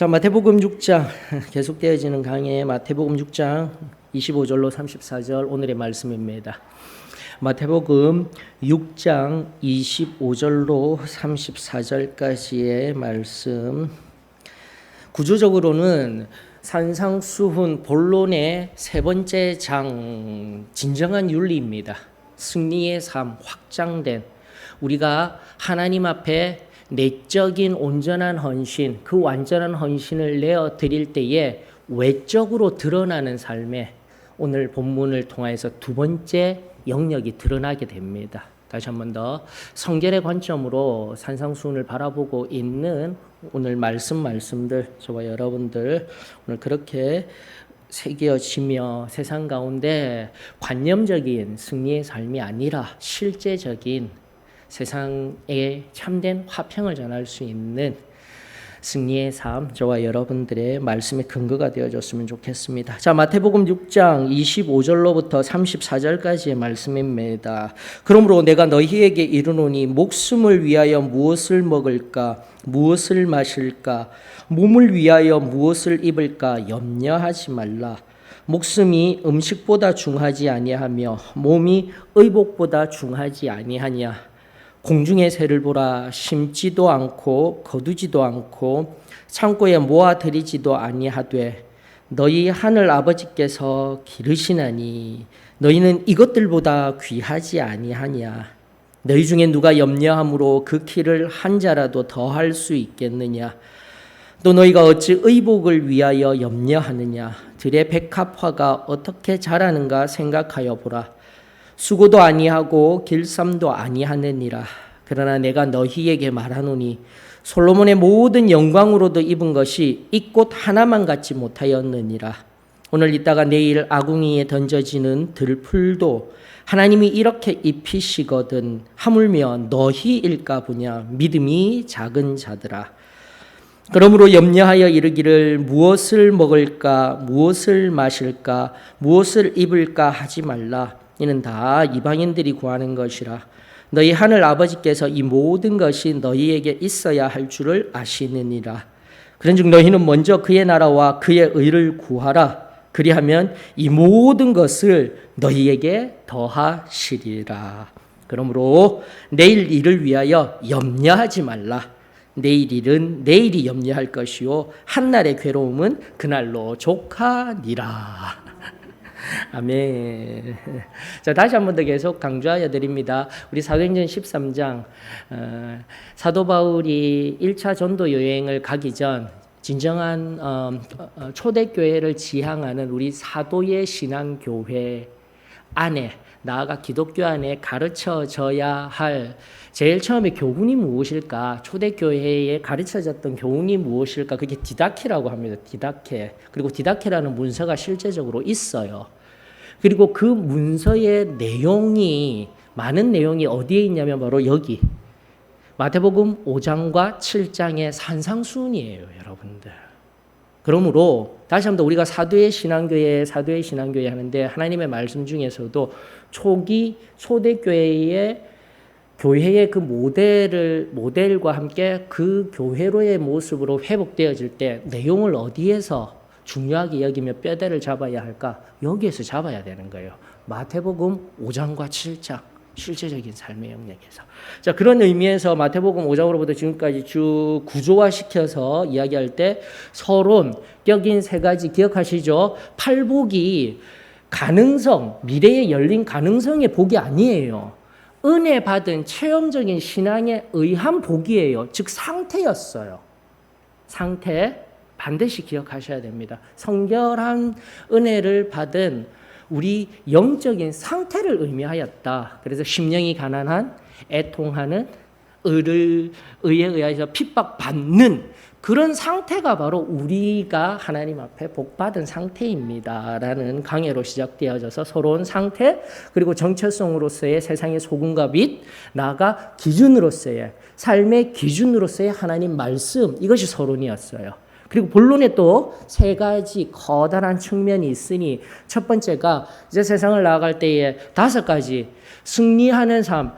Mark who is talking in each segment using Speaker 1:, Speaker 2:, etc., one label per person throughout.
Speaker 1: 자, 마태복음 6장 계속되어지는 강의 마태복음 6장 25절로 34절 오늘의 말씀입니다. 마태복음 6장 25절로 34절까지의 말씀. 구조적으로는 산상수훈 본론의 세 번째 장, 진정한 윤리입니다. 승리의 삶, 확장된 우리가 하나님 앞에 내적인 온전한 헌신, 그 완전한 헌신을 내어 드릴 때에 외적으로 드러나는 삶에 오늘 본문을 통해서 두 번째 영역이 드러나게 됩니다. 다시 한 번 더 성결의 관점으로 산상수훈을 바라보고 있는 오늘 말씀들 저와 여러분들 오늘 그렇게 새겨지며 세상 가운데 관념적인 승리의 삶이 아니라 실제적인 세상에 참된 화평을 전할 수 있는 승리의 삶, 저와 여러분들의 말씀의 근거가 되어줬으면 좋겠습니다. 자, 마태복음 6장 25절로부터 34절까지의 말씀입니다. 그러므로 내가 너희에게 이르노니 목숨을 위하여 무엇을 먹을까, 무엇을 마실까, 몸을 위하여 무엇을 입을까 염려하지 말라. 목숨이 음식보다 중하지 아니하며 몸이 의복보다 중하지 아니하냐. 공중의 새를 보라. 심지도 않고 거두지도 않고 창고에 모아들이지도 아니하되 너희 하늘 아버지께서 기르시나니 너희는 이것들보다 귀하지 아니하냐. 너희 중에 누가 염려함으로 그 키를 한 자라도 더할 수 있겠느냐. 또 너희가 어찌 의복을 위하여 염려하느냐. 들의 백합화가 어떻게 자라는가 생각하여 보라. 수고도 아니하고 길쌈도 아니하느니라. 그러나 내가 너희에게 말하노니 솔로몬의 모든 영광으로도 입은 것이 이 꽃 하나만 갖지 못하였느니라. 오늘 있다가 내일 아궁이에 던져지는 들풀도 하나님이 이렇게 입히시거든 하물며 너희일까 보냐. 믿음이 작은 자들아. 그러므로 염려하여 이르기를 무엇을 먹을까, 무엇을 마실까, 무엇을 입을까 하지 말라. 이는 다 이방인들이 구하는 것이라. 너희 하늘 아버지께서 이 모든 것이 너희에게 있어야 할 줄을 아시느니라. 그런즉 너희는 먼저 그의 나라와 그의 의를 구하라. 그리하면 이 모든 것을 너희에게 더하시리라. 그러므로 내일 일을 위하여 염려하지 말라. 내일 일은 내일이 염려할 것이요 한날의 괴로움은 그날로 족하니라. 아멘. 자, 다시 한 번 더 계속 강조하여 드립니다. 우리 사도행전 13장 사도 바울이 1차 전도 여행을 가기 전 진정한 초대교회를 지향하는 우리 사도의 신앙교회 안에 나아가 기독교 안에 가르쳐져야 할 제일 처음에 교훈이 무엇일까? 초대교회에 가르쳐졌던 교훈이 무엇일까? 그게 디다케라고 합니다. 디다케. 그리고 디다케라는 문서가 실제적으로 있어요. 그리고 그 문서의 내용이 많은 내용이 어디에 있냐면 바로 여기 마태복음 5장과 7장의 산상수훈이에요, 여러분들. 그러므로 다시 한번 우리가 사도의 신앙교회 하는데 하나님의 말씀 중에서도 초기 초대교회의 교회의 그 모델과 함께 그 교회로의 모습으로 회복되어질 때 내용을 어디에서 중요하게 여기며 뼈대를 잡아야 할까? 여기에서 잡아야 되는 거예요. 마태복음 5장과 7장 실제적인 삶의 영역에서. 자, 그런 의미에서 마태복음 5장으로부터 지금까지 쭉 구조화시켜서 이야기할 때 서론격인 세 가지 기억하시죠? 팔복이 가능성, 미래에 열린 가능성의 복이 아니에요. 은혜 받은 체험적인 신앙에 의한 복이에요. 즉 상태였어요. 상태 반드시 기억하셔야 됩니다. 성결한 은혜를 받은 우리 영적인 상태를 의미하였다. 그래서 심령이 가난한, 애통하는, 의에 의해서 핍박받는 그런 상태가 바로 우리가 하나님 앞에 복받은 상태입니다라는 강해로 시작되어져서 서러운 상태, 그리고 정체성으로서의 세상의 소금과 빛, 나아가 기준으로서의 삶의 기준으로서의 하나님 말씀, 이것이 서론이었어요. 그리고 본론에 또 세 가지 커다란 측면이 있으니 첫 번째가 이제 세상을 나아갈 때에 5가지 승리하는 삶,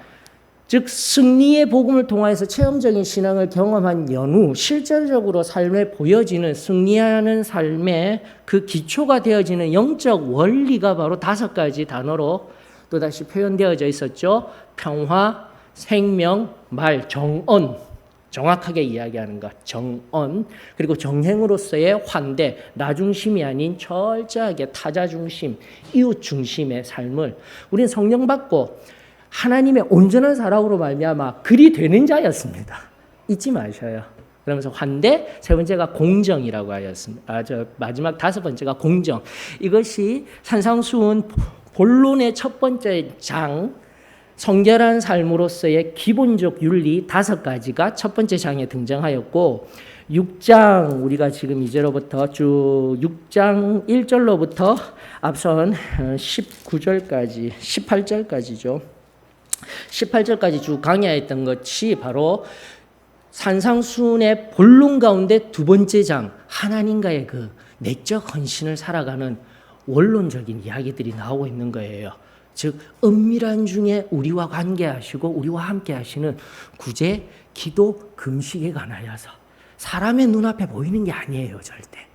Speaker 1: 즉 승리의 복음을 통하여서 체험적인 신앙을 경험한 연후 실질적으로 삶에 보여지는 승리하는 삶의 그 기초가 되어지는 영적 원리가 바로 5가지 단어로 또다시 표현되어져 있었죠. 평화, 생명, 말, 정언, 정확하게 이야기하는 것, 정언, 그리고 정행으로서의 환대, 나 중심이 아닌 철저하게 타자 중심, 이웃 중심의 삶을 우리는 성령 받고 하나님의 온전한 사랑으로 말미암아 그리 되는 자였습니다. 잊지 마셔요. 그러면서 환대, 세 번째가 공정이라고 하였습니다. 마지막 5번째가 공정. 이것이 산상수훈 본론의 첫 번째 장, 성결한 삶으로서의 기본적 윤리 5가지가 첫 번째 장에 등장하였고 6장 우리가 지금 이제로부터 쭉 6장 1절로부터 앞선 19절까지 18절까지죠. 18절까지 쭉 강의했던 것이 바로 산상수훈의 본론 가운데 두 번째 장 하나님과의 그 내적 헌신을 살아가는 원론적인 이야기들이 나오고 있는 거예요. 즉 은밀한 중에 우리와 관계하시고 우리와 함께 하시는 구제, 기도, 금식에 관하여서 사람의 눈앞에 보이는 게 아니에요. 절대.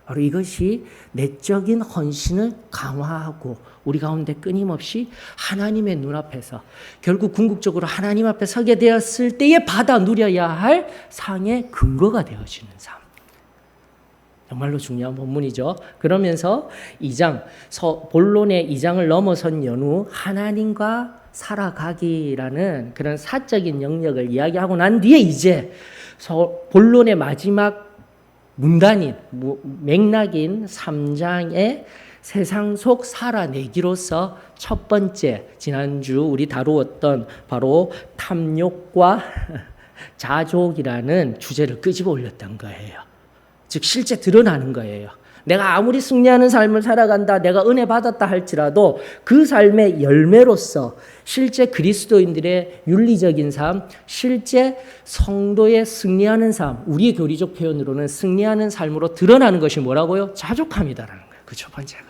Speaker 1: 바로 이것이 내적인 헌신을 강화하고 우리 가운데 끊임없이 하나님의 눈앞에서 결국 궁극적으로 하나님 앞에 서게 되었을 때에 받아 누려야 할 상의 근거가 되어지는 삶. 정말로 중요한 본문이죠. 그러면서 2장, 본론의 2장을 넘어선 연후 하나님과 살아가기라는 그런 사적인 영역을 이야기하고 난 뒤에 이제 본론의 마지막 문단인, 맥락인 3장의 세상 속 살아내기로서 첫 번째, 지난주 우리 다루었던 바로 탐욕과 자족이라는 주제를 끄집어 올렸던 거예요. 즉 실제 드러나는 거예요. 내가 아무리 승리하는 삶을 살아간다, 내가 은혜 받았다 할지라도 그 삶의 열매로서 실제 그리스도인들의 윤리적인 삶, 실제 성도의 승리하는 삶, 우리의 교리적 표현으로는 승리하는 삶으로 드러나는 것이 뭐라고요? 자족함이다라는 거예요. 그 첫 번째가.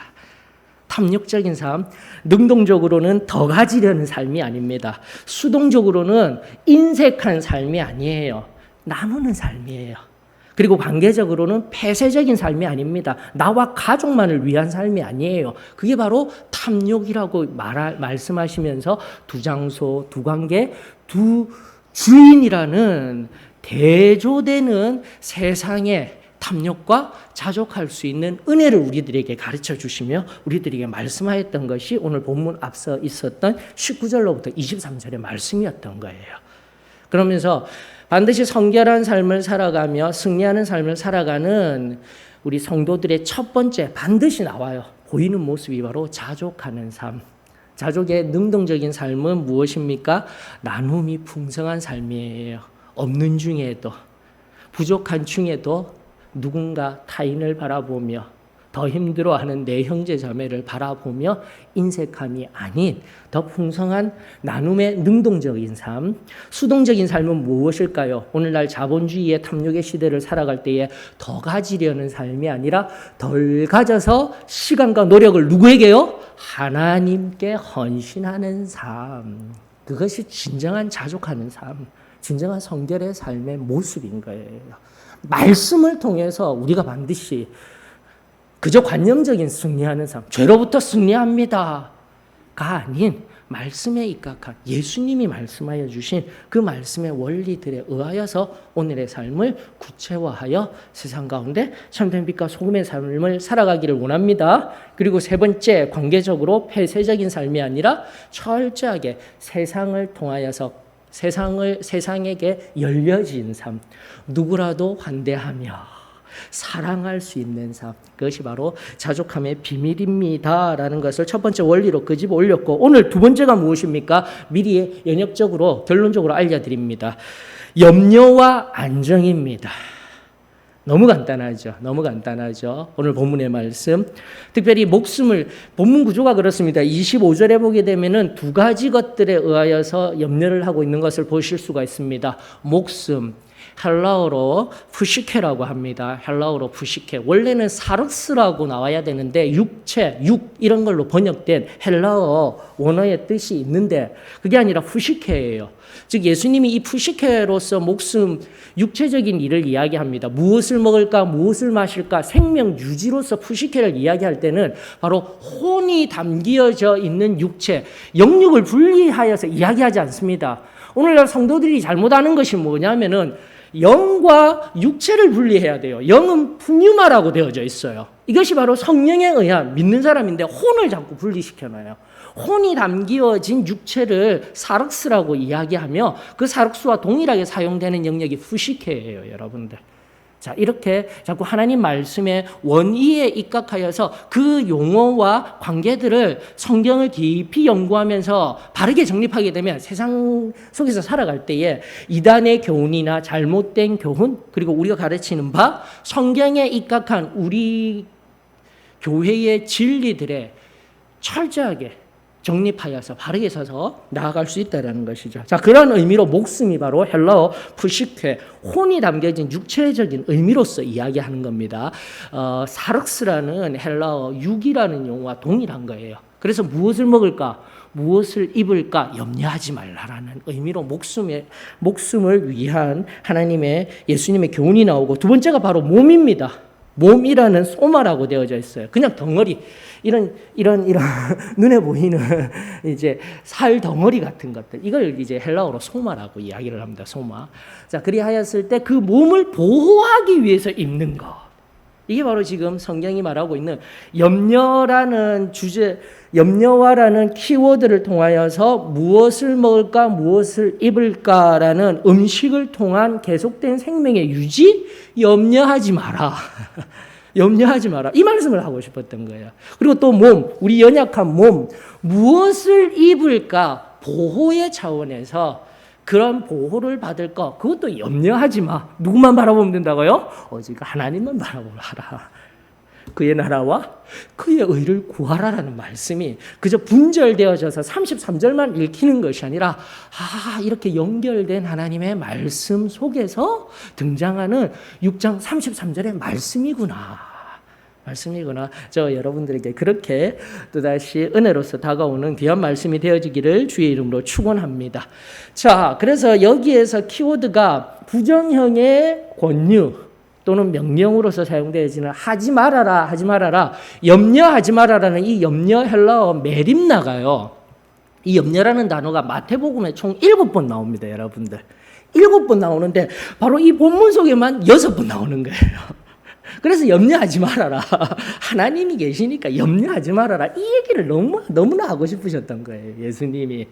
Speaker 1: 탐욕적인 삶, 능동적으로는 더 가지려는 삶이 아닙니다. 수동적으로는 인색한 삶이 아니에요. 나누는 삶이에요. 그리고 관계적으로는 폐쇄적인 삶이 아닙니다. 나와 가족만을 위한 삶이 아니에요. 그게 바로 탐욕이라고 말씀하시면서 두 장소, 두 관계, 두 주인이라는 대조되는 세상의 탐욕과 자족할 수 있는 은혜를 우리들에게 가르쳐 주시며 우리들에게 말씀하였던 것이 오늘 본문 앞서 있었던 19절로부터 23절의 말씀이었던 거예요. 그러면서 반드시 성결한 삶을 살아가며 승리하는 삶을 살아가는 우리 성도들의 첫 번째 반드시 나와요. 보이는 모습이 바로 자족하는 삶. 자족의 능동적인 삶은 무엇입니까? 나눔이 풍성한 삶이에요. 없는 중에도, 부족한 중에도 누군가 타인을 바라보며 더 힘들어하는 내 형제 자매를 바라보며 인색함이 아닌 더 풍성한 나눔의 능동적인 삶, 수동적인 삶은 무엇일까요? 오늘날 자본주의의 탐욕의 시대를 살아갈 때에 더 가지려는 삶이 아니라 덜 가져서 시간과 노력을 누구에게요? 하나님께 헌신하는 삶. 그것이 진정한 자족하는 삶, 진정한 성결의 삶의 모습인 거예요. 말씀을 통해서 우리가 반드시 그저 관념적인 승리하는 삶, 죄로부터 승리합니다가 아닌 말씀에 입각한 예수님이 말씀하여 주신 그 말씀의 원리들에 의하여서 오늘의 삶을 구체화하여 세상 가운데 참된 빛과 소금의 삶을 살아가기를 원합니다. 그리고 세 번째, 관계적으로 폐쇄적인 삶이 아니라 철저하게 세상을 통하여서 세상에게 열려진 삶, 누구라도 환대하며 사랑할 수 있는 삶, 그것이 바로 자족함의 비밀입니다라는 것을 첫 번째 원리로 끄집어 올렸고, 오늘 두 번째가 무엇입니까? 미리 연역적으로 결론적으로 알려드립니다. 염려와 안정입니다. 너무 간단하죠. 너무 간단하죠. 오늘 본문의 말씀. 특별히 목숨을, 본문 구조가 그렇습니다. 25절에 보게 되면은 두 가지 것들에 의하여서 염려를 하고 있는 것을 보실 수가 있습니다. 목숨, 헬라어로 푸시케라고 합니다. 헬라어로 푸시케. 원래는 사르스라고 나와야 되는데 육체, 육 이런 걸로 번역된 헬라어 원어의 뜻이 있는데 그게 아니라 푸시케예요. 즉 예수님이 이 푸시케로서 목숨, 육체적인 일을 이야기합니다. 무엇을 먹을까, 무엇을 마실까, 생명 유지로서 푸시케를 이야기할 때는 바로 혼이 담겨져 있는 육체, 영육을 분리하여서 이야기하지 않습니다. 오늘날 성도들이 잘못하는 것이 뭐냐면은 영과 육체를 분리해야 돼요. 영은 푸뉴마라고 되어져 있어요. 이것이 바로 성령에 의한 믿는 사람인데 혼을 자꾸 분리시켜놔요. 혼이 담겨진 육체를 사륵스라고 이야기하며 그 사륵스와 동일하게 사용되는 영역이 푸시케예요, 여러분들. 자, 이렇게 자꾸 하나님 말씀의 원의에 입각하여서 그 용어와 관계들을 성경을 깊이 연구하면서 바르게 정립하게 되면 세상 속에서 살아갈 때에 이단의 교훈이나 잘못된 교훈, 그리고 우리가 가르치는 바 성경에 입각한 우리 교회의 진리들에 철저하게 정립하여서 바르게 서서 나아갈 수 있다는 것이죠. 자, 그런 의미로 목숨이 바로 헬라어 푸시케, 혼이 담겨진 육체적인 의미로서 이야기하는 겁니다. 사륵스라는 헬라어 육이라는 용어와 동일한 거예요. 그래서 무엇을 먹을까, 무엇을 입을까 염려하지 말라라는 의미로 목숨을 위한 하나님의 예수님의 교훈이 나오고, 두 번째가 바로 몸입니다. 몸이라는 소마라고 되어져 있어요. 그냥 덩어리, 이런 눈에 보이는 이제 살 덩어리 같은 것들, 이걸 이제 헬라어로 소마라고 이야기를 합니다. 소마. 자, 그리하였을 때 그 몸을 보호하기 위해서 입는 것. 이게 바로 지금 성경이 말하고 있는 염려라는 주제, 염려와라는 키워드를 통하여서 무엇을 먹을까, 무엇을 입을까라는 음식을 통한 계속된 생명의 유지, 염려하지 마라. 염려하지 마라. 이 말씀을 하고 싶었던 거예요. 그리고 또 몸, 우리 연약한 몸, 무엇을 입을까, 보호의 차원에서 그런 보호를 받을 것, 그것도 염려하지 마. 누구만 바라보면 된다고요? 오직 하나님만 바라보라. 그의 나라와 그의 의를 구하라라는 말씀이 그저 분절되어져서 33절만 읽히는 것이 아니라 이렇게 연결된 하나님의 말씀 속에서 등장하는 6장 33절의 말씀이구나. 저 여러분들에게 그렇게 또다시 은혜로서 다가오는 귀한 말씀이 되어지기를 주의 이름으로 축원합니다. 자, 그래서 여기에서 키워드가 부정형의 권유 또는 명령으로서 사용되어지는 하지 말아라, 염려하지 말아라는 이 염려 헬라어 메림나가요. 이 염려라는 단어가 마태복음에 총 7번 나옵니다, 여러분들. 7번 나오는데 바로 이 본문 속에만 6번 나오는 거예요. 그래서 염려하지 말아라. 하나님이 계시니까 염려하지 말아라. 이 얘기를 너무나 하고 싶으셨던 거예요, 예수님이.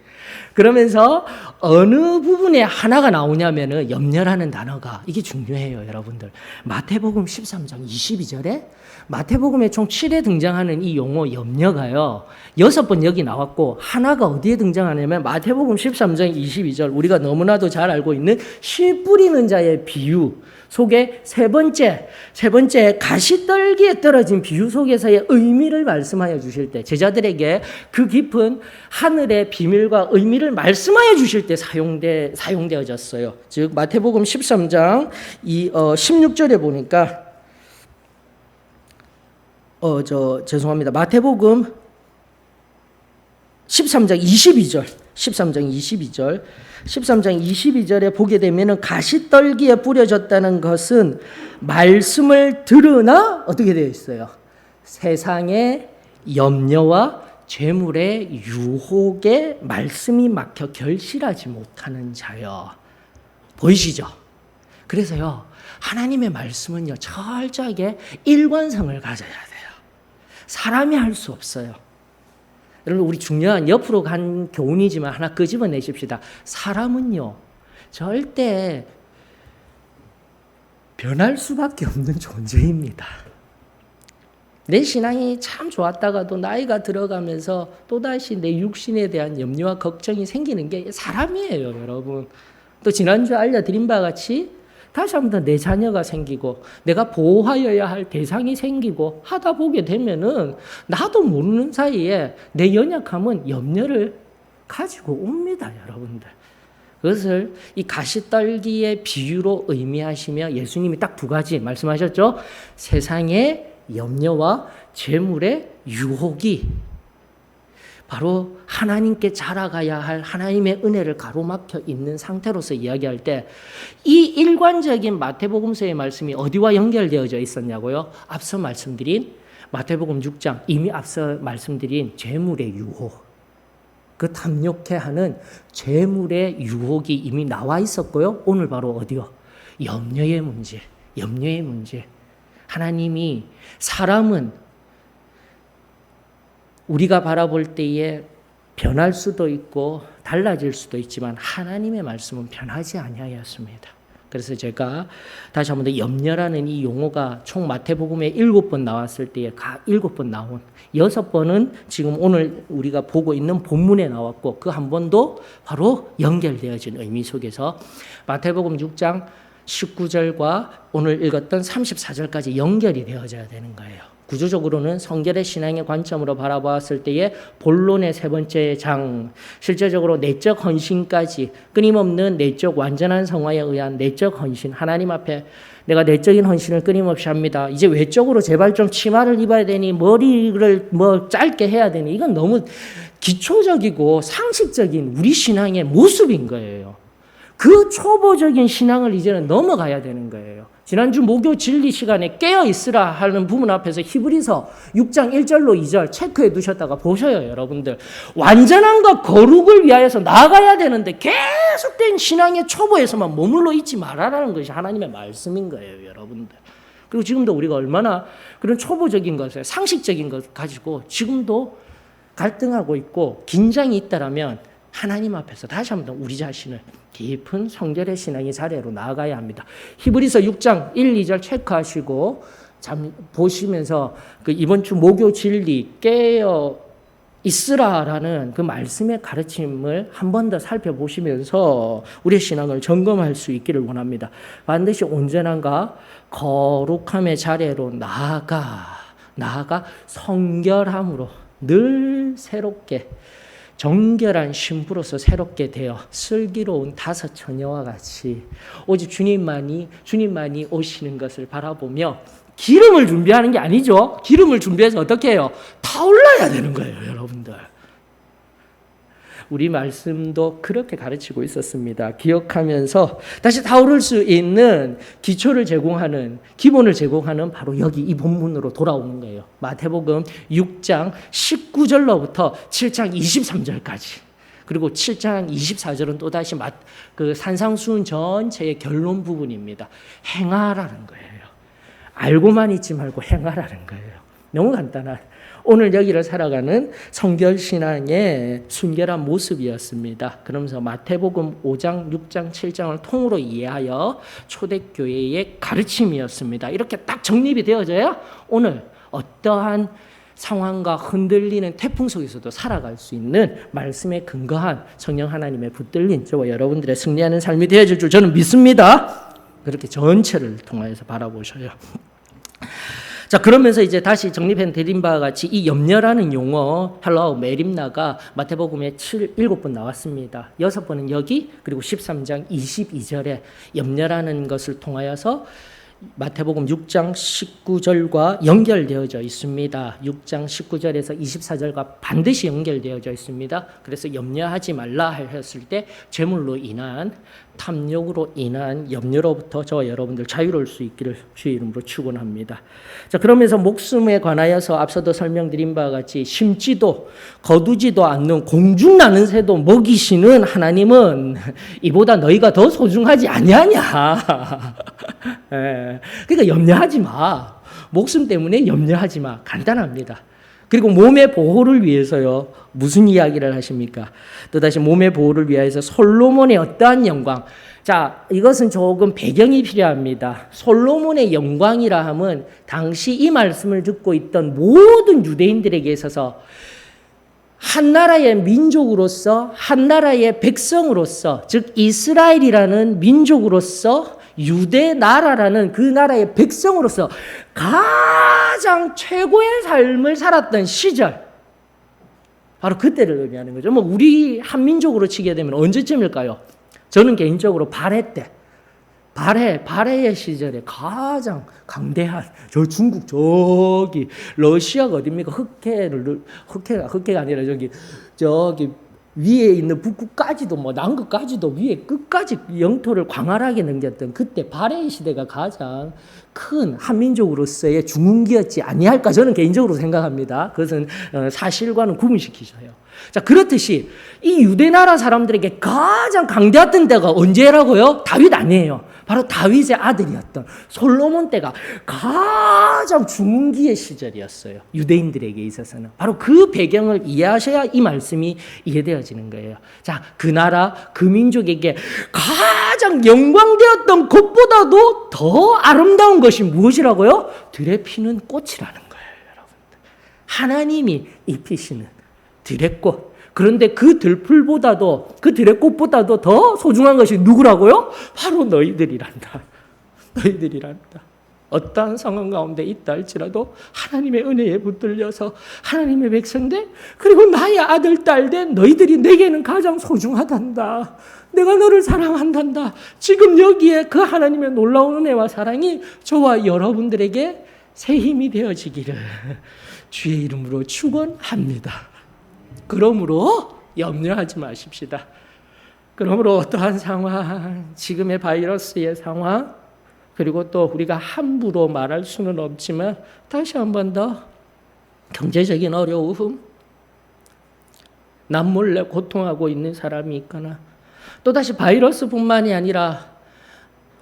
Speaker 1: 그러면서 어느 부분에 하나가 나오냐면은 염려라는 단어가 이게 중요해요, 여러분들. 마태복음 13장 22절에 마태복음에 총 7회 등장하는 이 용어 염려가요, 6번 여기 나왔고 하나가 어디에 등장하냐면 마태복음 13장 22절, 우리가 너무나도 잘 알고 있는 씨 뿌리는 자의 비유 속에 세 번째 가시떨기에 떨어진 비유 속에서의 의미를 말씀하여 주실 때, 제자들에게 그 깊은 하늘의 비밀과 의미를 말씀하여 주실 때 사용되어졌어요. 즉 마태복음 13장 16절에 보니까 죄송합니다. 마태복음 13장 22절에 보게 되면은 가시떨기에 뿌려졌다는 것은 말씀을 들으나 어떻게 되어 있어요? 세상의 염려와 죄물의 유혹에 말씀이 막혀 결실하지 못하는 자여. 보이시죠? 그래서요, 하나님의 말씀은요, 철저하게 일관성을 가져야 돼요. 사람이 할 수 없어요. 여러분, 우리 중요한 옆으로 간 교훈이지만 하나 끄집어내십시다. 사람은요, 절대 변할 수밖에 없는 존재입니다. 내 신앙이 참 좋았다가도 나이가 들어가면서 또다시 내 육신에 대한 염려와 걱정이 생기는 게 사람이에요, 여러분. 또 지난주에 알려드린 바와 같이 다시 한번 내 자녀가 생기고 내가 보호하여야 할 대상이 생기고 하다 보게 되면은 나도 모르는 사이에 내 연약함은 염려를 가지고 옵니다, 여러분들. 그것을 이 가시떨기의 비유로 의미하시며 예수님이 딱 두 가지 말씀하셨죠. 세상의 염려와 재물의 유혹이 바로 하나님께 자라가야 할 하나님의 은혜를 가로막혀 있는 상태로서 이야기할 때 이 일관적인 마태복음서의 말씀이 어디와 연결되어져 있었냐고요? 앞서 말씀드린 마태복음 6장, 이미 앞서 말씀드린 재물의 유혹, 그 탐욕해 하는 재물의 유혹이 이미 나와 있었고요. 오늘 바로 어디요? 염려의 문제, 염려의 문제. 하나님이 사람은 우리가 바라볼 때에 변할 수도 있고 달라질 수도 있지만 하나님의 말씀은 변하지 아니하였습니다. 그래서 제가 다시 한번 더 염려라는 이 용어가 총 마태복음에 7번 나왔을 때에 7번 나온 6번은 지금 오늘 우리가 보고 있는 본문에 나왔고 그 한 번도 바로 연결되어진 의미 속에서 마태복음 6장 19절과 오늘 읽었던 34절까지 연결이 되어져야 되는 거예요. 구조적으로는 성결의 신앙의 관점으로 바라보았을 때의 본론의 세 번째 장, 실제적으로 내적 헌신까지 끊임없는 내적 완전한 성화에 의한 내적 헌신, 하나님 앞에 내가 내적인 헌신을 끊임없이 합니다. 이제 외적으로 제발 좀 치마를 입어야 되니 머리를 뭐 짧게 해야 되니 이건 너무 기초적이고 상식적인 우리 신앙의 모습인 거예요. 그 초보적인 신앙을 이제는 넘어가야 되는 거예요. 지난주 목요 진리 시간에 깨어 있으라 하는 부분 앞에서 히브리서 6장 1절로 2절 체크해 두셨다가 보셔요, 여러분들. 완전함과 거룩을 위하여서 나아가야 되는데 계속된 신앙의 초보에서만 머물러 있지 말아라는 것이 하나님의 말씀인 거예요, 여러분들. 그리고 지금도 우리가 얼마나 그런 초보적인 것을, 상식적인 것 가지고 지금도 갈등하고 있고 긴장이 있다라면 하나님 앞에서 다시 한번 우리 자신을 깊은 성결의 신앙의 자리로 나아가야 합니다. 히브리서 6장 1, 2절 체크하시고 잠 보시면서 그 이번 주 목요 진리 깨어 있으라라는 그 말씀의 가르침을 한 번 더 살펴보시면서 우리의 신앙을 점검할 수 있기를 원합니다. 반드시 온전함과 거룩함의 자리로 나아가 성결함으로 늘 새롭게 정결한 신부로서 새롭게 되어 슬기로운 다섯 처녀와 같이 오직 주님만이 오시는 것을 바라보며 기름을 준비하는 게 아니죠. 기름을 준비해서 어떻게 해요? 타올라야 되는 거예요, 여러분들. 우리 말씀도 그렇게 가르치고 있었습니다. 기억하면서 다시 타오를 수 있는 기초를 제공하는, 기본을 제공하는 바로 여기 이 본문으로 돌아오는 거예요. 마태복음 6장 19절로부터 7장 23절까지. 그리고 7장 24절은 또다시 그 산상수훈 전체의 결론 부분입니다. 행하라는 거예요. 알고만 있지 말고 행하라는 거예요. 너무 간단한. 오늘 여기를 살아가는 성결신앙의 순결한 모습이었습니다. 그러면서 마태복음 5장, 6장, 7장을 통으로 이해하여 초대교회의 가르침이었습니다. 이렇게 딱 정립이 되어져야 오늘 어떠한 상황과 흔들리는 태풍 속에서도 살아갈 수 있는 말씀에 근거한 성령 하나님의 붙들린 저와 여러분들의 승리하는 삶이 되어질 줄 저는 믿습니다. 그렇게 전체를 통해서 바라보셔요. 자, 그러면서 이제 다시 정립해 드린 바와 같이 이 염려라는 용어, 헬라어 메림나가 마태복음에 7번 나왔습니다. 6번은 여기, 그리고 13장 22절에 염려라는 것을 통하여서 마태복음 6장 19절과 연결되어져 있습니다. 6장 19절에서 24절과 반드시 연결되어져 있습니다. 그래서 염려하지 말라 하였을 때 재물로 인한 탐욕으로 인한 염려로부터 저와 여러분들 자유로울 수 있기를 주의 이름으로 축원합니다. 자, 그러면서 목숨에 관하여서 앞서도 설명드린 바와 같이 심지도 거두지도 않는 공중나는 새도 먹이시는 하나님은 이보다 너희가 더 소중하지 아니하냐. 그러니까 염려하지 마. 목숨 때문에 염려하지 마. 간단합니다. 그리고 몸의 보호를 위해서요. 무슨 이야기를 하십니까? 또다시 몸의 보호를 위해서 솔로몬의 어떠한 영광. 자, 이것은 조금 배경이 필요합니다. 솔로몬의 영광이라 함은 당시 이 말씀을 듣고 있던 모든 유대인들에게 있어서 한 나라의 민족으로서, 한 나라의 백성으로서, 즉 이스라엘이라는 민족으로서 유대 나라라는 그 나라의 백성으로서 가장 최고의 삶을 살았던 시절, 바로 그때를 의미하는 거죠. 뭐 우리 한민족으로 치게 되면 언제쯤일까요? 저는 개인적으로 발해 때, 발해의 시절에 가장 강대한 저 중국 저기 러시아가 어딥니까? 흑해가 아니라 저기 위에 있는 북극까지도 뭐 남극까지도 위에 끝까지 영토를 광활하게 넘겼던 그때 발해의 시대가 가장 큰 한민족으로서의 중흥기였지 아니할까 저는 개인적으로 생각합니다. 그것은 사실과는 구분시키셔요. 자, 그렇듯이 이 유대나라 사람들에게 가장 강대했던 때가 언제라고요? 다윗 아니에요. 바로 다윗의 아들이었던 솔로몬 때가 가장 중흥기의 시절이었어요. 유대인들에게 있어서는. 바로 그 배경을 이해하셔야 이 말씀이 이해되어지는 거예요. 자, 그 나라, 그 민족에게 가장 영광되었던 것보다도 더 아름다운 것이 무엇이라고요? 들에 피는 꽃이라는 거예요, 여러분들. 하나님이 입히시는 들의꽃. 그런데 그 들풀보다도, 그 들의꽃보다도 더 소중한 것이 누구라고요? 바로 너희들이란다. 너희들이란다. 어떠한 상황 가운데 있다 할지라도 하나님의 은혜에 붙들려서 하나님의 백성들, 그리고 나의 아들, 딸된 너희들이 내게는 가장 소중하단다. 내가 너를 사랑한단다. 지금 여기에 그 하나님의 놀라운 은혜와 사랑이 저와 여러분들에게 새 힘이 되어지기를 주의 이름으로 축원합니다. 그러므로 염려하지 마십시다. 그러므로 어떠한 상황, 지금의 바이러스의 상황, 그리고 또 우리가 함부로 말할 수는 없지만 다시 한 번 더 경제적인 어려움, 남몰래 고통하고 있는 사람이 있거나 또다시 바이러스뿐만이 아니라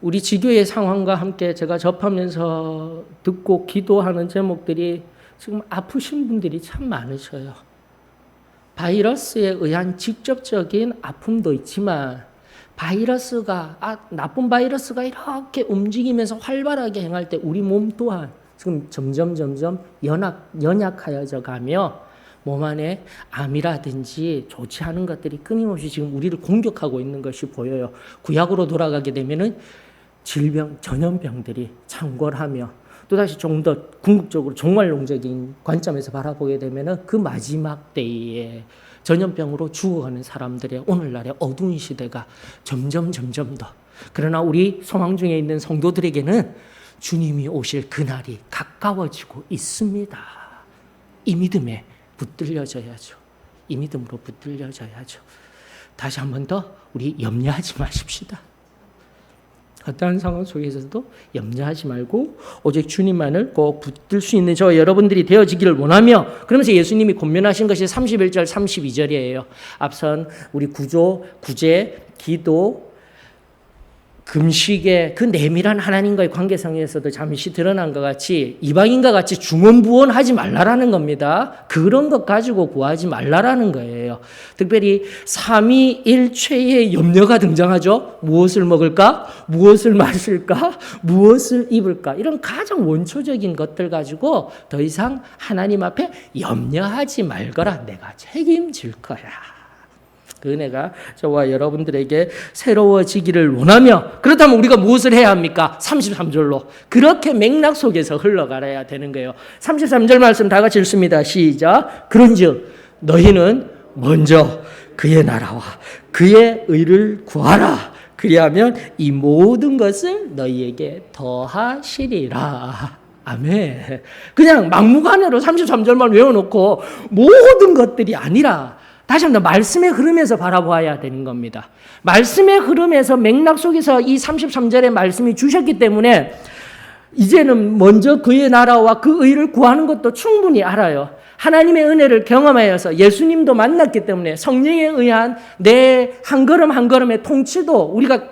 Speaker 1: 우리 지교의 상황과 함께 제가 접하면서 듣고 기도하는 제목들이 지금 아프신 분들이 참 많으셔요. 바이러스에 의한 직접적인 아픔도 있지만 나쁜 바이러스가 이렇게 움직이면서 활발하게 행할 때 우리 몸 또한 지금 점점 연약하여져 가며 몸 안에 암이라든지 좋지 않은 것들이 끊임없이 지금 우리를 공격하고 있는 것이 보여요. 구약으로 돌아가게 되면은 질병, 전염병들이 창궐하며 또다시 좀 더 궁극적으로 종말론적인 관점에서 바라보게 되면 그 마지막 때에 전염병으로 죽어가는 사람들의 오늘날의 어두운 시대가 점점 더, 그러나 우리 소망 중에 있는 성도들에게는 주님이 오실 그날이 가까워지고 있습니다. 이 믿음에 붙들려져야죠. 이 믿음으로 붙들려져야죠. 다시 한 번 더 우리 염려하지 마십시다. 어떠한 상황 속에서도 염려하지 말고 오직 주님만을 꼭 붙들 수 있는 저 여러분들이 되어지기를 원하며, 그러면서 예수님이 권면하신 것이 31절 32절이에요. 앞선 우리 구제, 기도, 금식의 그 내밀한 하나님과의 관계성에서도 잠시 드러난 것 같이 이방인과 같이 중언부언하지 말라라는 겁니다. 그런 것 가지고 구하지 말라라는 거예요. 특별히 삼위일체의 염려가 등장하죠. 무엇을 먹을까? 무엇을 마실까? 무엇을 입을까? 이런 가장 원초적인 것들 가지고 더 이상 하나님 앞에 염려하지 말거라. 내가 책임질 거야. 그 은혜가 저와 여러분들에게 새로워지기를 원하며, 그렇다면 우리가 무엇을 해야 합니까? 33절로 그렇게 맥락 속에서 흘러가야 되는 거예요. 33절 말씀 다 같이 읽습니다. 시작. 그런즉 너희는 먼저 그의 나라와 그의 의를 구하라. 그리하면 이 모든 것을 너희에게 더하시리라. 아멘. 그냥 막무가내로 33절만 외워놓고 모든 것들이 아니라 다시 한번 말씀의 흐름에서 바라보아야 되는 겁니다. 말씀의 흐름에서 맥락 속에서 이 33절의 말씀이 주셨기 때문에 이제는 먼저 그의 나라와 그 의를 구하는 것도 충분히 알아요. 하나님의 은혜를 경험하여서 예수님도 만났기 때문에 성령에 의한 내 한 걸음 한 걸음의 통치도 우리가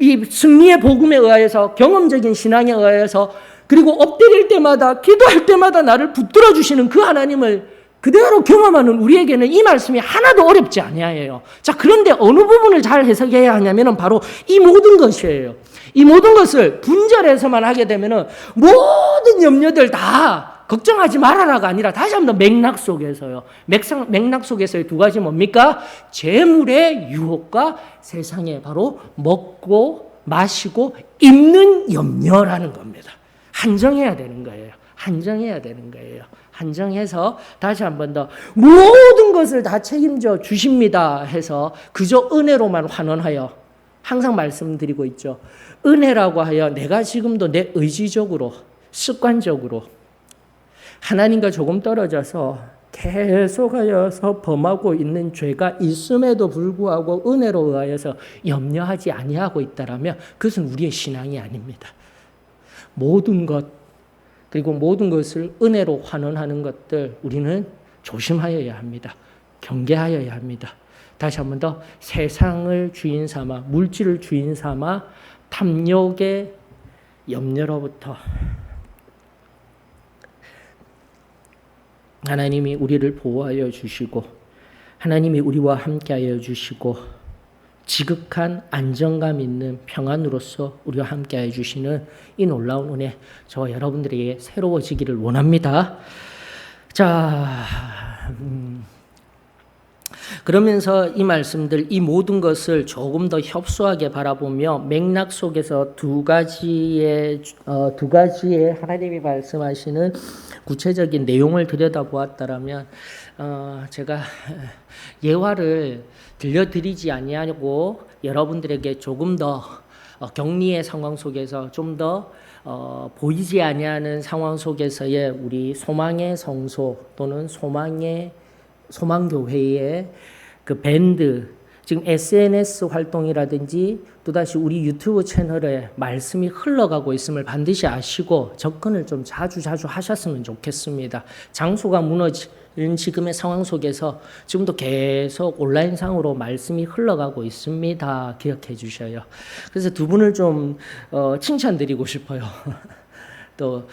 Speaker 1: 이 승리의 복음에 의하여서, 경험적인 신앙에 의하여서, 그리고 엎드릴 때마다 기도할 때마다 나를 붙들어 주시는 그 하나님을 그대로 경험하는 우리에게는 이 말씀이 하나도 어렵지 아니하여요. 자, 그런데 어느 부분을 잘 해석해야 하냐면 바로 이 모든 것이에요. 이 모든 것을 분절해서만 하게 되면 모든 염려들 다 걱정하지 말아라가 아니라 다시 한번 맥락 속에서요. 맥락 속에서의 두 가지 뭡니까? 재물의 유혹과 세상에 바로 먹고 마시고 입는 염려라는 겁니다. 한정해야 되는 거예요. 한정해야 되는 거예요. 한정해서 다시 한 번 더 모든 것을 다 책임져 주십니다 해서 그저 은혜로만 환원하여 항상 말씀드리고 있죠. 은혜라고 하여 내가 지금도 내 의지적으로 습관적으로 하나님과 조금 떨어져서 계속하여서 범하고 있는 죄가 있음에도 불구하고 은혜로 의하여서 염려하지 아니하고 있다라면 그것은 우리의 신앙이 아닙니다. 모든 것 그리고 모든 것을 은혜로 환원하는 것들 우리는 조심하여야 합니다. 경계하여야 합니다. 다시 한 번 더 세상을 주인 삼아 물질을 주인 삼아 탐욕의 염려로부터 하나님이 우리를 보호하여 주시고 하나님이 우리와 함께하여 주시고 지극한 안정감 있는 평안으로서 우리와 함께하여 주시는 이 놀라운 은혜 저와 여러분들에게 새로워지기를 원합니다. 자, 그러면서 이 말씀들, 이 모든 것을 조금 더 협소하게 바라보며 맥락 속에서 두 가지의 하나님이 말씀하시는 구체적인 내용을 들여다보았다라면 제가 예화를 들려드리지 아니하고 여러분들에게 조금 더 격리의 상황 속에서 좀 더 보이지 아니하는 상황 속에서의 우리 소망의 성소 또는 소망교회의 그 밴드 지금 SNS 활동이라든지 또다시 우리 유튜브 채널에 말씀이 흘러가고 있음을 반드시 아시고 접근을 좀 자주 하셨으면 좋겠습니다. 장소가 무너진 지금의 상황 속에서 지금도 계속 온라인상으로 말씀이 흘러가고 있습니다. 기억해 주셔요. 그래서 두 분을 좀 칭찬드리고 싶어요. 또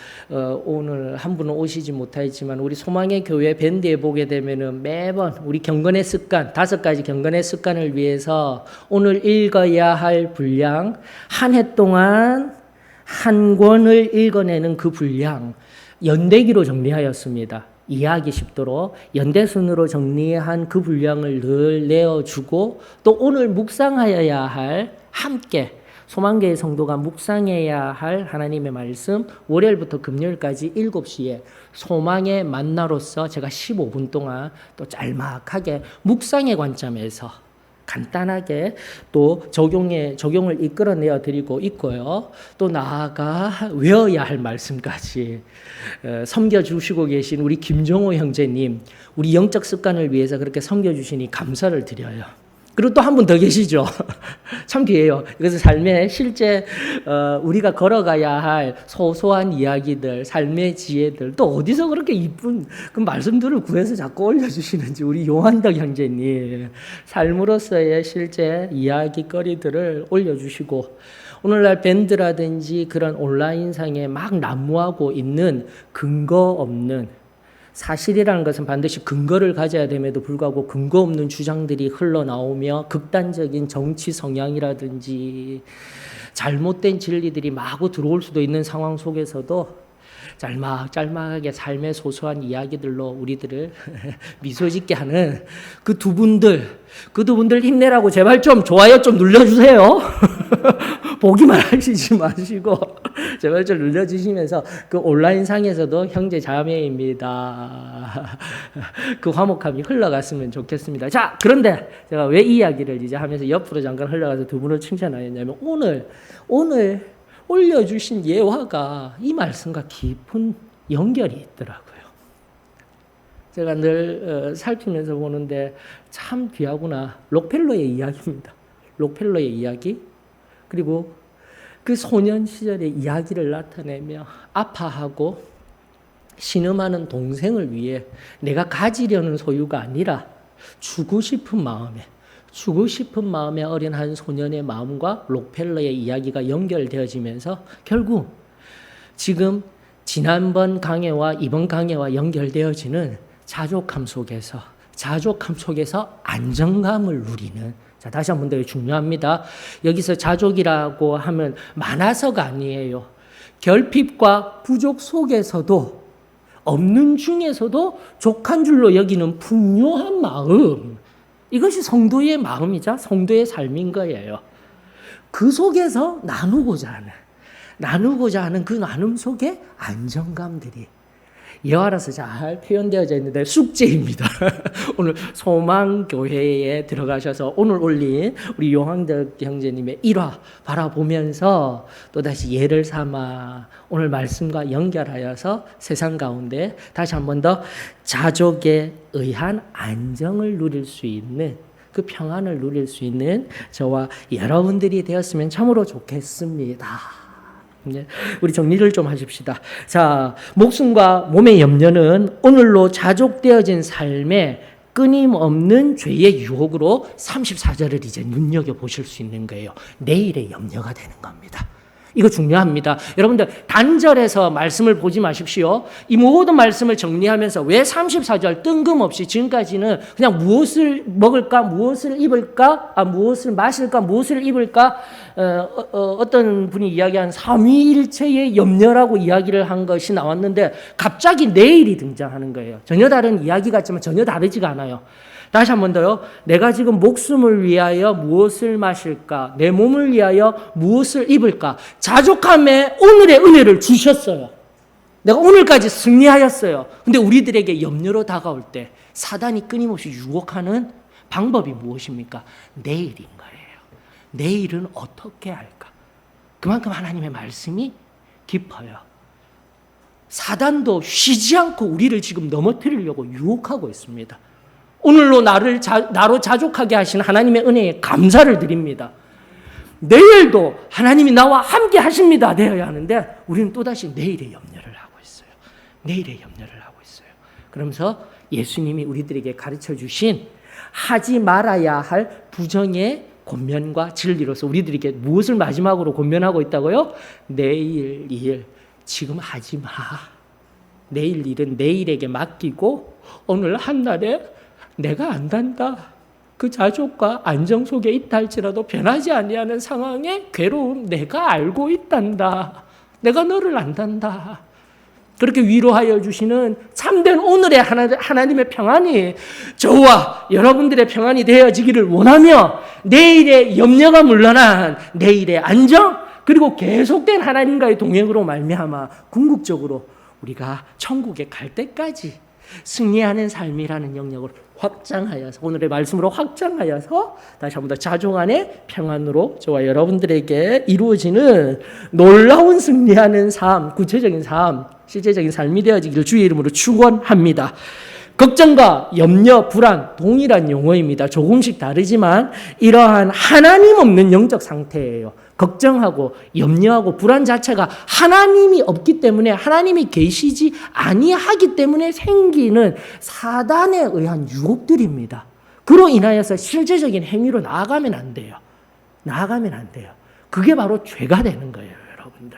Speaker 1: 오늘 한 분은 오시지 못하였지만 우리 소망의 교회 밴드에 보게 되면은 매번 우리 경건의 습관 5가지 경건의 습관을 위해서 오늘 읽어야 할 분량 한 해 동안 한 권을 읽어내는 그 분량 연대기로 정리하였습니다. 이해하기 쉽도록 연대순으로 정리한 그 분량을 늘 내어주고 또 오늘 묵상하여야 할 함께 소망교회 성도가 묵상해야 할 하나님의 말씀 월요일부터 금요일까지 7시에 소망의 만나로서 제가 15분 동안 또 짤막하게 묵상의 관점에서 간단하게 또 적용을 이끌어내어 드리고 있고요. 또 나아가 외워야 할 말씀까지 섬겨주시고 계신 우리 김종호 형제님 우리 영적 습관을 위해서 그렇게 섬겨주시니 감사를 드려요. 그리고 또 한 분 더 계시죠. 참 귀해요. 이것은 삶의 실제 우리가 걸어가야 할 소소한 이야기들, 삶의 지혜들 또 어디서 그렇게 이쁜 그 말씀들을 구해서 자꾸 올려주시는지 우리 요한덕 형제님 삶으로서의 실제 이야기거리들을 올려주시고 오늘날 밴드라든지 그런 온라인상에 막 난무하고 있는 근거 없는 사실이라는 것은 반드시 근거를 가져야 됨에도 불구하고 근거 없는 주장들이 흘러나오며 극단적인 정치 성향이라든지 잘못된 진리들이 마구 들어올 수도 있는 상황 속에서도 짤막하게 삶의 소소한 이야기들로 우리들을 미소 짓게 하는 그 두 분들 힘내라고 제발 좀 좋아요 좀 눌러주세요. 보기만 하시지 마시고 제발 좀 눌러주시면서 그 온라인상에서도 형제 자매입니다. 그 화목함이 흘러갔으면 좋겠습니다. 자, 그런데 제가 왜 이 이야기를 이제 하면서 옆으로 잠깐 흘러가서 두 분을 칭찬하였냐면 오늘 올려주신 예화가 이 말씀과 깊은 연결이 있더라고요. 제가 늘 살피면서 보는데 참 귀하구나. 록펠러의 이야기입니다. 록펠러의 이야기. 그리고 그 소년 시절의 이야기를 나타내며 아파하고 신음하는 동생을 위해 내가 가지려는 소유가 아니라 주고 싶은 마음에 어린 한 소년의 마음과 록펠러의 이야기가 연결되어지면서 결국 지금 지난번 강해와 이번 강해와 연결되어지는 자족함 속에서 안정감을 누리는 자, 다시 한 번 더 중요합니다. 여기서 자족이라고 하면 많아서가 아니에요. 결핍과 부족 속에서도 없는 중에서도 족한 줄로 여기는 풍요한 마음 이것이 성도의 마음이자 성도의 삶인 거예요. 그 속에서 나누고자 하는 그 나눔 속에 안정감들이 여하라서 잘 표현되어져 있는데 숙제입니다. 오늘 소망교회에 들어가셔서 오늘 올린 우리 용항덕 형제님의 일화 바라보면서 또다시 예를 삼아 오늘 말씀과 연결하여서 세상 가운데 다시 한 번 더 자족에 의한 안정을 누릴 수 있는 그 평안을 누릴 수 있는 저와 여러분들이 되었으면 참으로 좋겠습니다. 우리 정리를 좀 하십시다. 자, 목숨과 몸의 염려는 오늘로 자족되어진 삶에 끊임없는 죄의 유혹으로 34절을 이제 눈여겨보실 수 있는 거예요. 내일의 염려가 되는 겁니다. 이거 중요합니다. 여러분들 단절해서 말씀을 보지 마십시오. 이 모든 말씀을 정리하면서 왜 34절 뜬금없이 지금까지는 그냥 무엇을 먹을까, 무엇을 입을까, 무엇을 마실까, 무엇을 입을까, 어떤 분이 이야기한 삼위일체의 염려라고 이야기를 한 것이 나왔는데 갑자기 내일이 등장하는 거예요. 전혀 다른 이야기 같지만 전혀 다르지가 않아요. 다시 한 번 더요. 내가 지금 목숨을 위하여 무엇을 마실까? 내 몸을 위하여 무엇을 입을까? 자족함에 오늘의 은혜를 주셨어요. 내가 오늘까지 승리하였어요. 근데 우리들에게 염려로 다가올 때 사단이 끊임없이 유혹하는 방법이 무엇입니까? 내일인 거예요. 내일은 어떻게 할까? 그만큼 하나님의 말씀이 깊어요. 사단도 쉬지 않고 우리를 지금 넘어뜨리려고 유혹하고 있습니다. 오늘로 나로 자족하게 하신 하나님의 은혜에 감사를 드립니다. 내일도 하나님이 나와 함께 하십니다 되어야 하는데 우리는 또다시 내일의 염려를 하고 있어요. 내일의 염려를 하고 있어요. 그러면서 예수님이 우리들에게 가르쳐 주신 하지 말아야 할 부정의 권면과 진리로서 우리들에게 무엇을 마지막으로 권면하고 있다고요? 내일 일 지금 하지 마. 내일 일은 내일에게 맡기고 오늘 한날에 내가 안단다. 그 자족과 안정 속에 있다 할지라도 변하지 아니하는 상황의 괴로움 내가 알고 있단다. 내가 너를 안단다. 그렇게 위로하여 주시는 참된 오늘의 하나님의 평안이 저와 여러분들의 평안이 되어지기를 원하며 내일의 염려가 물러난 내일의 안정 그리고 계속된 하나님과의 동행으로 말미암아 궁극적으로 우리가 천국에 갈 때까지 승리하는 삶이라는 영역을 확장하여서 오늘의 말씀으로 확장하여서 다시 한 번 더 자족 안의 평안으로 저와 여러분들에게 이루어지는 놀라운 승리하는 삶, 구체적인 삶, 실제적인 삶이 되어지기를 주의 이름으로 축원합니다. 걱정과 염려, 불안 동일한 용어입니다. 조금씩 다르지만 이러한 하나님 없는 영적 상태예요. 걱정하고 염려하고 불안 자체가 하나님이 없기 때문에 하나님이 계시지 아니하기 때문에 생기는 사단에 의한 유혹들입니다. 그로 인하여서 실제적인 행위로 나아가면 안 돼요. 나아가면 안 돼요. 그게 바로 죄가 되는 거예요, 여러분들.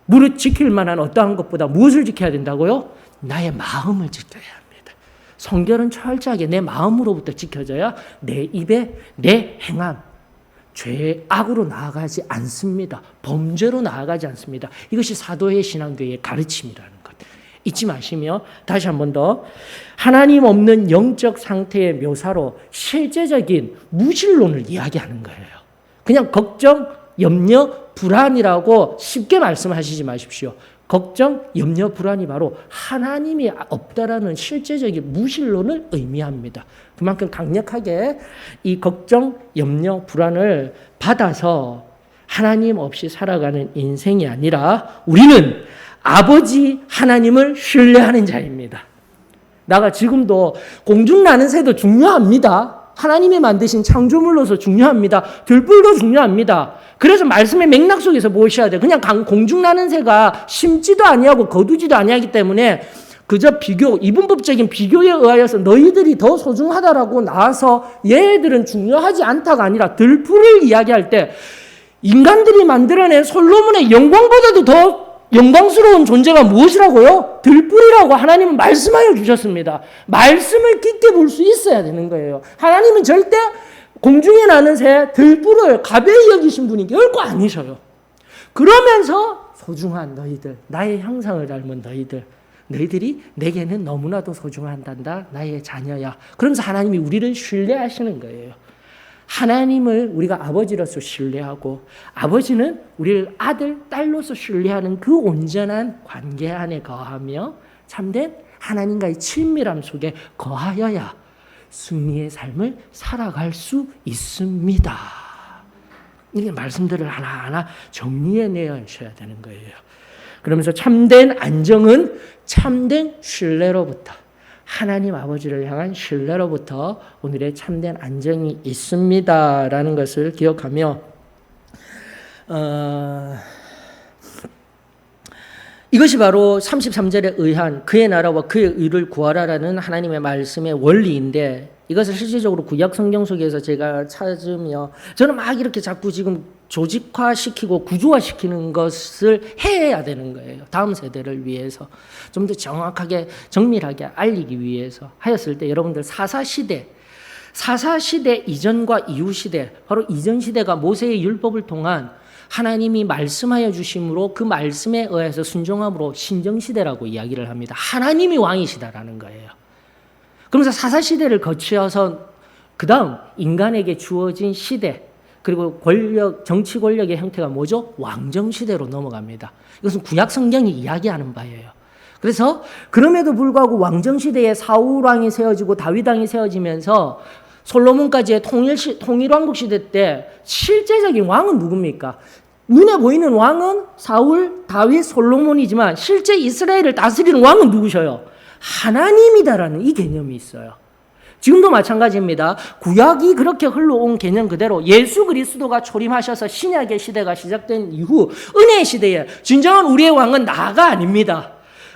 Speaker 1: 무릇 지킬 만한 어떠한 것보다 무엇을 지켜야 된다고요? 나의 마음을 지켜야 합니다. 성결은 철저하게 내 마음으로부터 지켜져야 내 입에 내 행함, 죄, 악으로 나아가지 않습니다. 범죄로 나아가지 않습니다. 이것이 사도의 신앙교회의 가르침이라는 것. 잊지 마시며 다시 한 번 더 하나님 없는 영적 상태의 묘사로 실제적인 무신론을 이야기하는 거예요. 그냥 걱정, 염려, 불안이라고 쉽게 말씀하시지 마십시오. 걱정, 염려, 불안이 바로 하나님이 없다라는 실제적인 무신론을 의미합니다. 그만큼 강력하게 이 걱정, 염려, 불안을 받아서 하나님 없이 살아가는 인생이 아니라 우리는 아버지 하나님을 신뢰하는 자입니다. 나가 지금도 공중나는 새도 중요합니다. 하나님이 만드신 창조물로서 중요합니다. 들불도 중요합니다. 그래서 말씀의 맥락 속에서 보셔야 돼요. 그냥 공중나는 새가 심지도 아니하고 거두지도 아니하기 때문에 그저 이분법적인 비교에 의하여서 너희들이 더 소중하다라고 나와서 얘들은 중요하지 않다가 아니라 들불을 이야기할 때 인간들이 만들어낸 솔로몬의 영광보다도 더 영광스러운 존재가 무엇이라고요? 들불이라고 하나님은 말씀하여 주셨습니다. 말씀을 깊게 볼 수 있어야 되는 거예요. 하나님은 절대 공중에 나는 새, 들불을 가벼이 여기신 분이 결코 아니셔요. 그러면서 소중한 너희들, 나의 형상을 닮은 너희들이 내게는 너무나도 소중한단다. 나의 자녀야. 그러면서 하나님이 우리를 신뢰하시는 거예요. 하나님을 우리가 아버지로서 신뢰하고 아버지는 우리를 아들, 딸로서 신뢰하는 그 온전한 관계 안에 거하며 참된 하나님과의 친밀함 속에 거하여야 승리의 삶을 살아갈 수 있습니다. 이게 말씀들을 하나하나 정리해내셔야 되는 거예요. 그러면서 참된 안정은 참된 신뢰로부터, 하나님 아버지를 향한 신뢰로부터 오늘의 참된 안정이 있습니다라는 것을 기억하며 이것이 바로 33절에 의한 그의 나라와 그의 의를 구하라라는 하나님의 말씀의 원리인데, 이것을 실질적으로 구약 성경 속에서 제가 찾으며 저는 막 이렇게 자꾸 지금 조직화시키고 구조화시키는 것을 해야 되는 거예요. 다음 세대를 위해서 좀 더 정확하게 정밀하게 알리기 위해서 하였을 때, 여러분들 사사시대 이전과 이후 시대, 바로 이전 시대가 모세의 율법을 통한 하나님이 말씀하여 주심으로 그 말씀에 의해서 순종함으로 신정시대라고 이야기를 합니다. 하나님이 왕이시다라는 거예요. 그러면서 사사시대를 거쳐서 그 다음 인간에게 주어진 시대, 그리고 정치 권력의 형태가 뭐죠? 왕정시대로 넘어갑니다. 이것은 구약 성경이 이야기하는 바예요. 그래서 그럼에도 불구하고 왕정시대에 사울왕이 세워지고 다윗왕이 세워지면서 솔로몬까지의 통일왕국 시대 때 실제적인 왕은 누굽니까? 눈에 보이는 왕은 사울, 다윗, 솔로몬이지만 실제 이스라엘을 다스리는 왕은 누구셔요? 하나님이다라는 이 개념이 있어요. 지금도 마찬가지입니다. 구약이 그렇게 흘러온 개념 그대로 예수 그리스도가 초림하셔서 신약의 시대가 시작된 이후 은혜의 시대에 진정한 우리의 왕은 나가 아닙니다.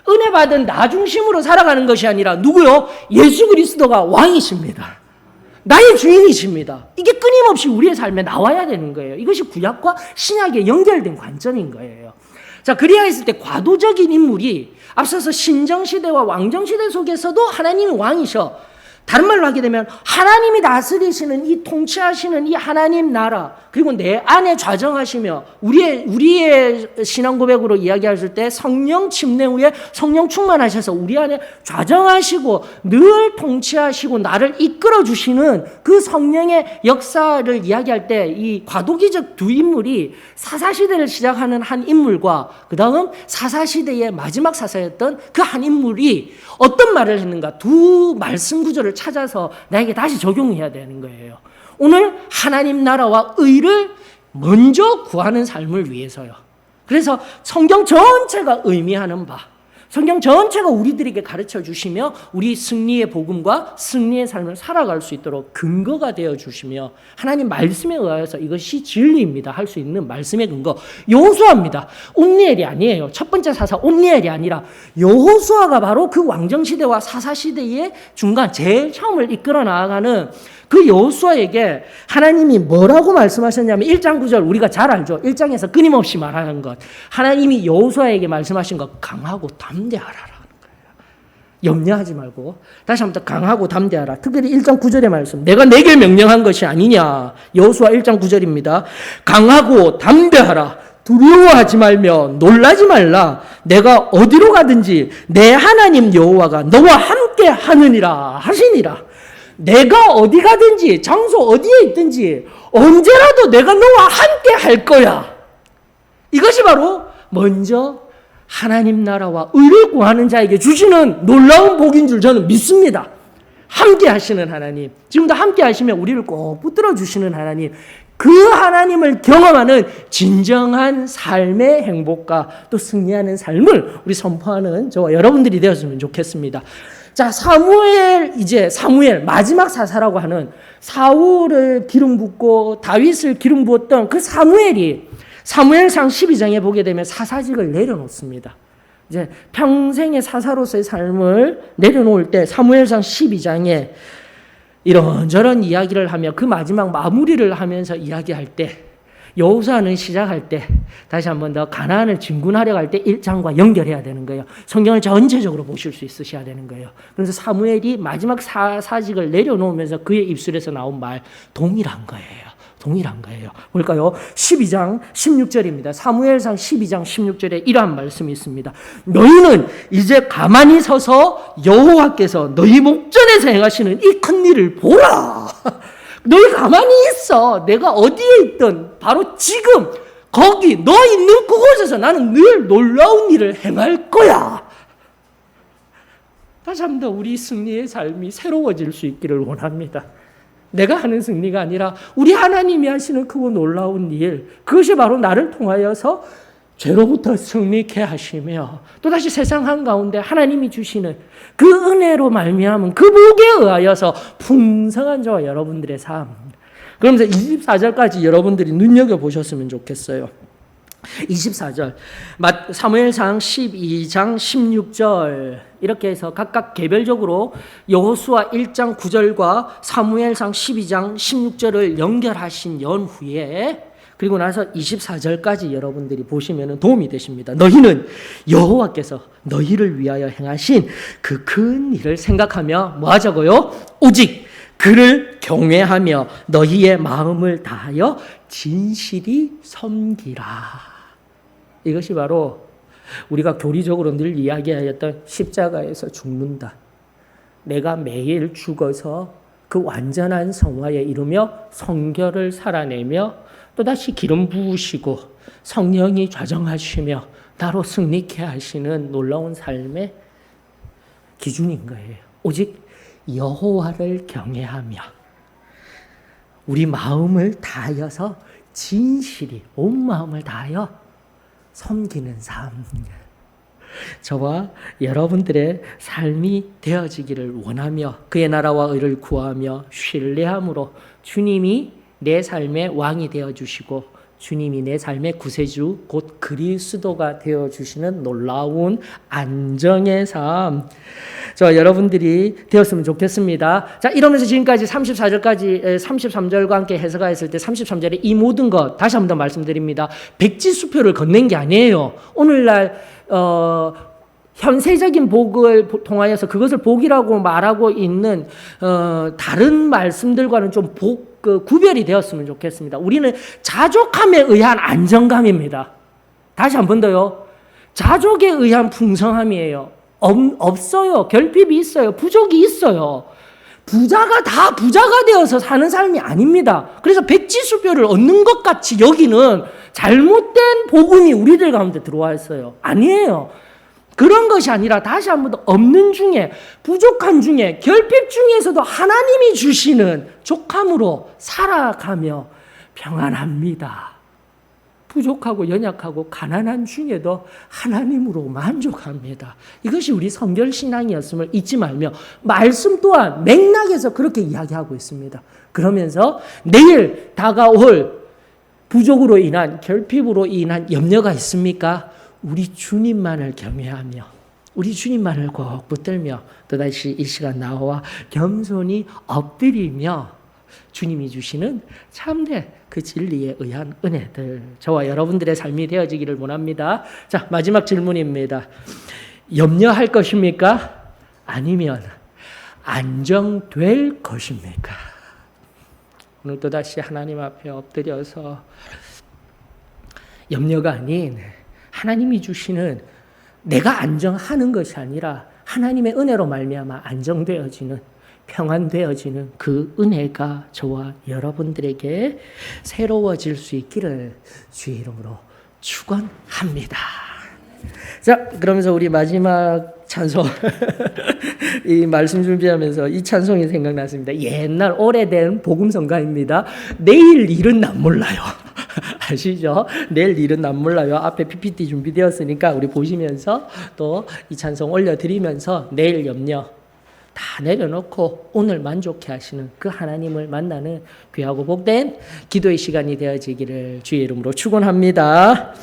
Speaker 1: 은혜 받은 나 중심으로 살아가는 것이 아니라 누구요? 예수 그리스도가 왕이십니다. 나의 주인이십니다. 이게 끊임없이 우리의 삶에 나와야 되는 거예요. 이것이 구약과 신약에 연결된 관점인 거예요. 자, 그래야 했을 때 과도적인 인물이 앞서서 신정시대와 왕정시대 속에서도 하나님이 왕이셔. 다른 말로 하게 되면 하나님이 다스리시는 이 통치하시는 이 하나님 나라, 그리고 내 안에 좌정하시며 우리의 신앙 고백으로 이야기하실 때 성령 침례 후에 성령 충만하셔서 우리 안에 좌정하시고 늘 통치하시고 나를 이끌어 주시는 그 성령의 역사를 이야기할 때 이 과도기적 두 인물이 사사시대를 시작하는 한 인물과 그 다음 사사시대의 마지막 사사였던 그 한 인물이 어떤 말을 했는가, 두 말씀 구조를 찾아서 나에게 다시 적용해야 되는 거예요. 오늘 하나님 나라와 의를 먼저 구하는 삶을 위해서요. 그래서 성경 전체가 의미하는 바, 성경 전체가 우리들에게 가르쳐 주시며 우리 승리의 복음과 승리의 삶을 살아갈 수 있도록 근거가 되어 주시며 하나님 말씀에 의하여서 이것이 진리입니다 할 수 있는 말씀의 근거, 여호수아입니다. 옴니엘이 아니에요. 첫 번째 사사 옴니엘이 아니라 여호수아가 바로 그 왕정시대와 사사시대의 중간 제일 처음을 이끌어 나아가는 그 여호수아에게 하나님이 뭐라고 말씀하셨냐면 1장 9절 우리가 잘 알죠. 1장에서 끊임없이 말하는 것, 하나님이 여호수아에게 말씀하신 것, 강하고 담대하라라는 거예요. 염려하지 말고 다시 한번 더 강하고 담대하라. 특별히 1장 9절의 말씀, 내가 내게 명령한 것이 아니냐. 여호수아 1장 9절입니다. 강하고 담대하라. 두려워하지 말며 놀라지 말라. 내가 어디로 가든지 내 하나님 여호와가 너와 함께 하느니라 하시니라. 내가 어디 가든지 장소 어디에 있든지 언제라도 내가 너와 함께 할 거야. 이것이 바로 먼저 하나님 나라와 의를 구하는 자에게 주시는 놀라운 복인 줄 저는 믿습니다. 함께 하시는 하나님, 지금도 함께 하시면 우리를 꼭 붙들어 주시는 하나님, 그 하나님을 경험하는 진정한 삶의 행복과 또 승리하는 삶을 우리 선포하는 저와 여러분들이 되었으면 좋겠습니다. 자, 사무엘 마지막 사사라고 하는 사울을 기름 붓고 다윗을 기름 부었던 그 사무엘이 사무엘상 12장에 보게 되면 사사직을 내려놓습니다. 이제 평생의 사사로서의 삶을 내려놓을 때 사무엘상 12장에 이런저런 이야기를 하며 그 마지막 마무리를 하면서 이야기할 때, 여호수아는 시작할 때 다시 한번 더 가나안을 진군하려 갈 때 1장과 연결해야 되는 거예요. 성경을 전체적으로 보실 수 있으셔야 되는 거예요. 그래서 사무엘이 마지막 사직을 내려놓으면서 그의 입술에서 나온 말 동일한 거예요. 동일한 거예요. 볼까요? 12장 16절입니다. 사무엘상 12장 16절에 이러한 말씀이 있습니다. 너희는 이제 가만히 서서 여호와께서 너희 목전에서 행하시는 이 큰 일을 보라. 너희 가만히 있어. 내가 어디에 있든 바로 지금 거기 너 있는 그곳에서 나는 늘 놀라운 일을 행할 거야. 다시 한 번 더 우리 승리의 삶이 새로워질 수 있기를 원합니다. 내가 하는 승리가 아니라 우리 하나님이 하시는 크고 놀라운 일, 그것이 바로 나를 통하여서 죄로부터 승리케 하시며 또다시 세상 한가운데 하나님이 주시는 그 은혜로 말미암은 그 복에 의하여서 풍성한 저와 여러분들의 삶. 그러면서 24절까지 여러분들이 눈여겨보셨으면 좋겠어요. 24절 사무엘상 12장 16절 이렇게 해서 각각 개별적으로 여호수아 1장 9절과 사무엘상 12장 16절을 연결하신 연후에 그리고 나서 24절까지 여러분들이 보시면 도움이 되십니다. 너희는 여호와께서 너희를 위하여 행하신 그 큰 일을 생각하며 뭐 하자고요? 오직 그를 경외하며 너희의 마음을 다하여 진실이 섬기라. 이것이 바로 우리가 교리적으로 늘 이야기하였던 십자가에서 죽는다. 내가 매일 죽어서 그 완전한 성화에 이르며 성결을 살아내며 또다시 기름 부으시고 성령이 좌정하시며 나로 승리케 하시는 놀라운 삶의 기준인 거예요. 오직 여호와를 경외하며 우리 마음을 다하여서 진실이 온 마음을 다하여 섬기는 삶. 저와 여러분들의 삶이 되어지기를 원하며 그의 나라와 의를 구하며 신뢰함으로 주님이 내 삶의 왕이 되어주시고 주님이 내 삶의 구세주 곧 그리스도가 되어주시는 놀라운 안정의 삶. 저 여러분들이 되었으면 좋겠습니다. 자, 이러면서 지금까지 34절까지 33절과 함께 해석하였을 때 33절에 이 모든 것 다시 한번 더 말씀드립니다. 백지수표를 건넨 게 아니에요. 오늘날 현세적인 복을 통하여서 그것을 복이라고 말하고 있는 다른 말씀들과는 좀 구별이 되었으면 좋겠습니다. 우리는 자족함에 의한 안정감입니다. 다시 한 번 더요. 자족에 의한 풍성함이에요. 없어요. 결핍이 있어요. 부족이 있어요. 부자가 다 부자가 되어서 사는 삶이 아닙니다. 그래서 백지수표를 얻는 것 같이 여기는 잘못된 복음이 우리들 가운데 들어와 있어요. 아니에요. 그런 것이 아니라 다시 한 번 더 없는 중에 부족한 중에 결핍 중에서도 하나님이 주시는 족함으로 살아가며 평안합니다. 부족하고 연약하고 가난한 중에도 하나님으로 만족합니다. 이것이 우리 성결신앙이었음을 잊지 말며 말씀 또한 맥락에서 그렇게 이야기하고 있습니다. 그러면서 내일 다가올 부족으로 인한 결핍으로 인한 염려가 있습니까? 우리 주님만을 경외하며 우리 주님만을 꼭 붙들며 또다시 이 시간 나와 겸손히 엎드리며 주님이 주시는 참된 그 진리에 의한 은혜들 저와 여러분들의 삶이 되어지기를 원합니다. 자, 마지막 질문입니다. 염려할 것입니까? 아니면 안정될 것입니까? 오늘 또다시 하나님 앞에 엎드려서 염려가 아닌 하나님이 주시는 내가 안정하는 것이 아니라 하나님의 은혜로 말미암아 안정되어지는 평안되어지는 그 은혜가 저와 여러분들에게 새로워질 수 있기를 주의 이름으로 축원합니다. 자, 그러면서 우리 마지막 찬송 이 말씀 준비하면서 이 찬송이 생각났습니다. 옛날 오래된 복음성가입니다. 내일 일은 난 몰라요. 아시죠? 내일 일은 난 몰라요. 앞에 PPT 준비되었으니까 우리 보시면서 또 이 찬송 올려드리면서 내일 염려 다 내려놓고 오늘 만족해 하시는 그 하나님을 만나는 귀하고 복된 기도의 시간이 되어지기를 주의 이름으로 축원합니다.